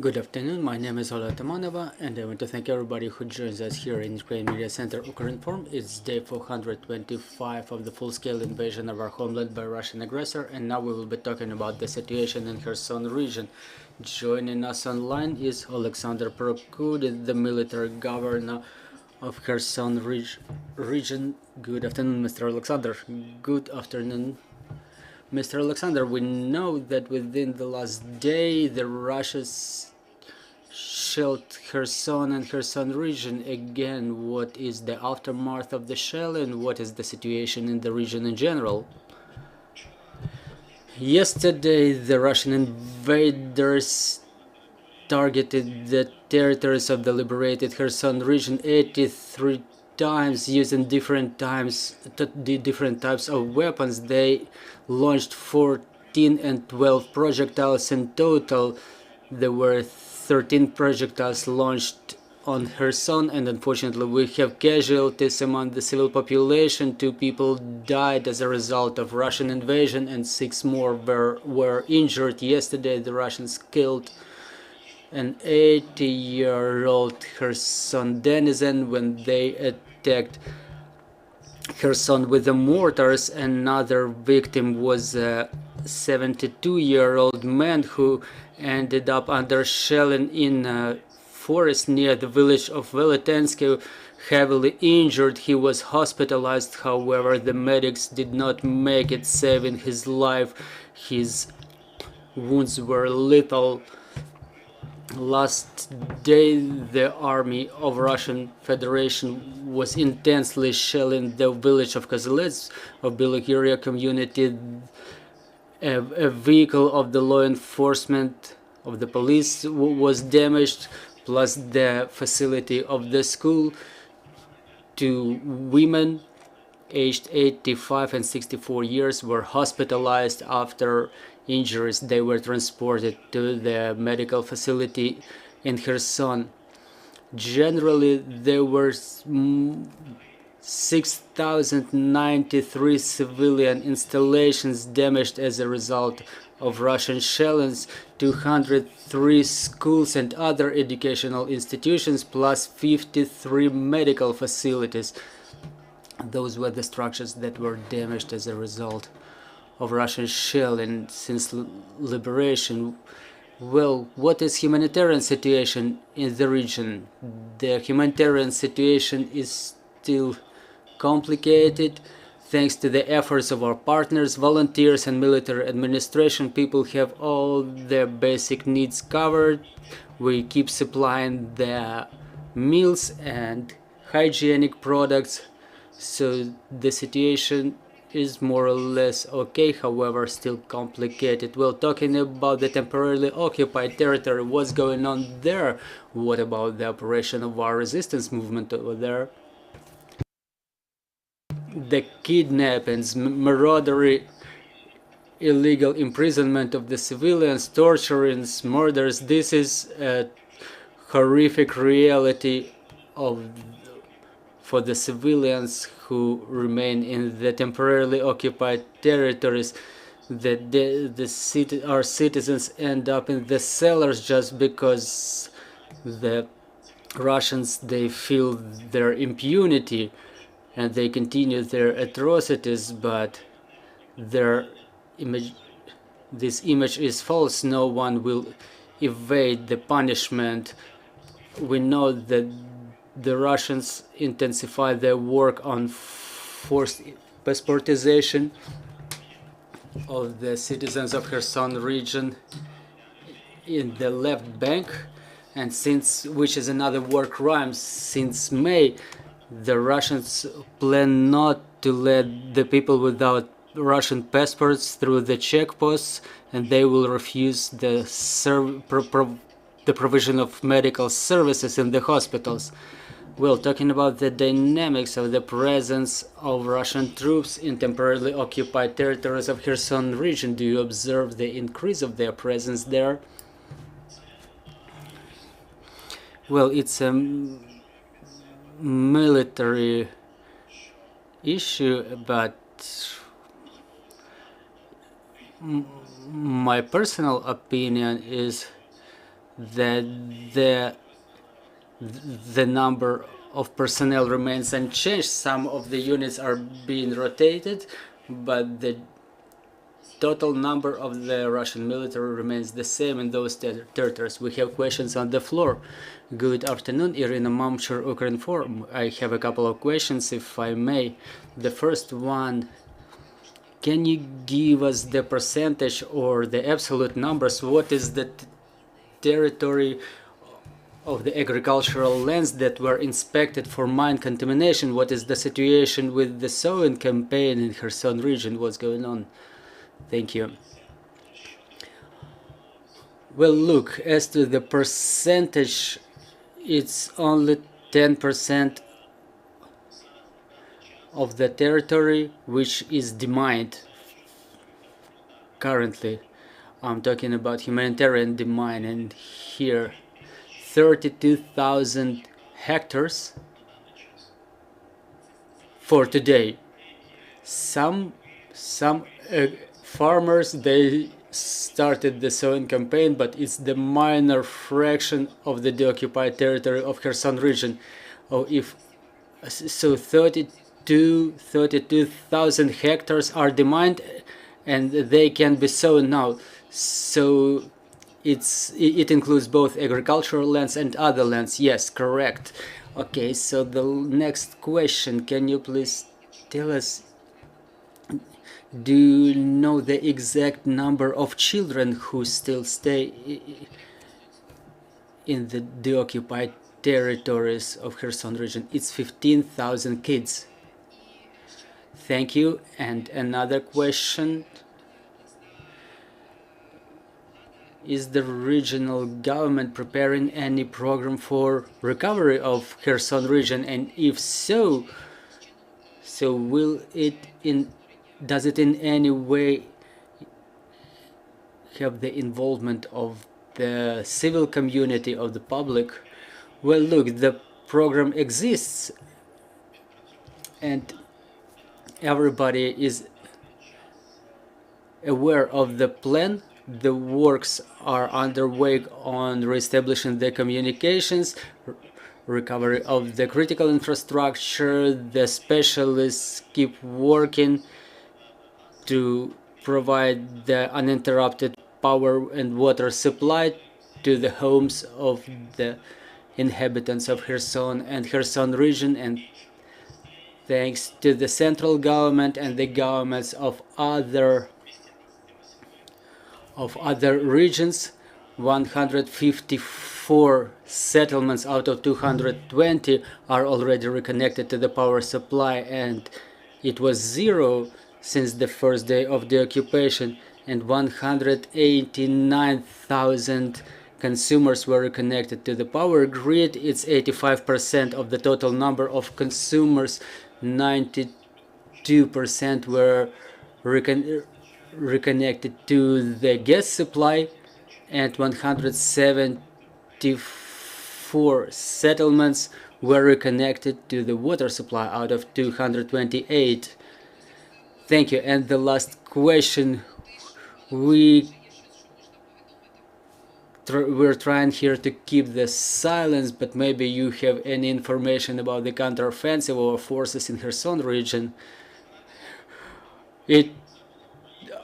Good afternoon, my name is Oleksandr, and I want to thank everybody who joins us here in Ukraine Media Center Ukrinform. It's day 425 of the full-scale invasion of our homeland by Russian aggressor, and now we will be talking about the situation in Kherson region. Joining us online is Oleksandr Prokudin, the military governor of Kherson region. Good afternoon, Mr. Oleksandr. Good afternoon. Mr. Oleksandr, we know that within the last day the Russians shelled Kherson and Kherson region again. What is the aftermath of the shell and what is the situation in the region in general? Yesterday the Russian invaders targeted the territories of the liberated Kherson region 83 times using different types of weapons. They launched 14 and 12 projectiles in total. There were 13 projectiles launched on Kherson, and unfortunately we have casualties among the civil population. 2 people died as a result of Russian invasion and 6 more were injured. Yesterday the Russians killed an 80-year-old Kherson denizen when they attacked Kherson with the mortars. Another victim was a 72-year-old man who ended up under shelling in a forest near the village of Velitensky, heavily injured. He was hospitalized, however the medics did not make it, saving his life. His wounds were lethal. Last day the army of Russian Federation was intensely shelling the village of Kozhelets of Belokiriya community. A vehicle of the law enforcement of the police was damaged, plus the facility of the school. 2 women aged 85 and 64 years were hospitalized after injuries. They were transported to the medical facility in Kherson. Generally, there were 6,093 civilian installations damaged as a result of Russian shellings, 203 schools and other educational institutions, plus 53 medical facilities. Those were the structures that were damaged as a result of Russian shelling since liberation. Well, what is humanitarian situation in the region? The humanitarian situation is still complicated. Thanks to the efforts of our partners, volunteers and military administration, people have all their basic needs covered. We keep supplying the meals and hygienic products, so the situation is more or less okay, however still complicated. Well, talking about the temporarily occupied territory, what's going on there? What about the operation of our resistance movement over there? The kidnappings, murdery, illegal imprisonment of the civilians, torturings, murders, this is a horrific reality for the civilians who remain in the temporarily occupied territories. Our citizens end up in the cellars just because the Russians, they feel their impunity and they continue their atrocities, but this image is false. No one will evade the punishment. We know that the Russians intensify their work on forced passportization of the citizens of Kherson region in the left bank, and which is another war crime. Since May, the Russians plan not to let the people without Russian passports through the checkposts, and they will refuse the provision of medical services in the hospitals. Well, talking about the dynamics of the presence of Russian troops in temporarily occupied territories of Kherson region, do you observe the increase of their presence there? Well, it's a military issue, but my personal opinion is that the number of personnel remains unchanged. Some of the units are being rotated, but the total number of the Russian military remains the same in those territories. We have questions on the floor. Good afternoon, Irina Mamchur, Ukrinform. I have a couple of questions, if I may. The first one, can you give us the percentage or the absolute numbers? What is the territory of the agricultural lands that were inspected for mine contamination? What is the situation with the sowing campaign in Kherson region? What's going on? Thank you. Well, look, as to the percentage, it's only 10% of the territory which is demined currently. I'm talking about humanitarian demine, and here 32,000 hectares for today. Some farmers, they started the sowing campaign, but it's the minor fraction of the deoccupied territory of Kherson region. So 32,000 hectares are demined, and they can be sown now. So it includes both agricultural lands and other lands. Yes, correct. Okay, so the next question, can you please tell us, do you know the exact number of children who still stay in the deoccupied territories of Kherson region? It's 15,000 kids. Thank you. And another question, is the regional government preparing any program for recovery of Kherson region? And if so, does it in any way have the involvement of the civil community, of the public? Well, look, the program exists and everybody is aware of the plan. The works are underway on reestablishing the communications, recovery of the critical infrastructure. The specialists keep working to provide the uninterrupted power and water supply to the homes of the inhabitants of Kherson and Kherson region, and thanks to the central government and the governments of other regions, 154 settlements out of 220 are already reconnected to the power supply, and it was 0 since the first day of the occupation, and 189,000 consumers were reconnected to the power grid. It's 85% of the total number of consumers. 92% were reconnected to the gas supply, and 174 settlements were reconnected to the water supply out of 228. Thank you. And the last question, we're trying here to keep the silence, but maybe you have any information about the counteroffensive or forces in Kherson region.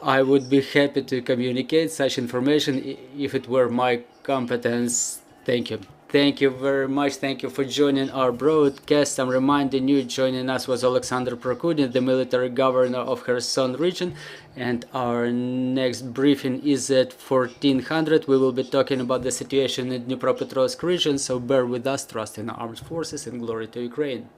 I would be happy to communicate such information if it were my competence. Thank you. Thank you very much. Thank you for joining our broadcast. I'm reminding you, joining us was Oleksandr Prokudin, the military governor of Kherson region, and our next briefing is at 1400. We will be talking about the situation in Dnipropetrovsk region, so bear with us. Trust in our armed forces and glory to Ukraine.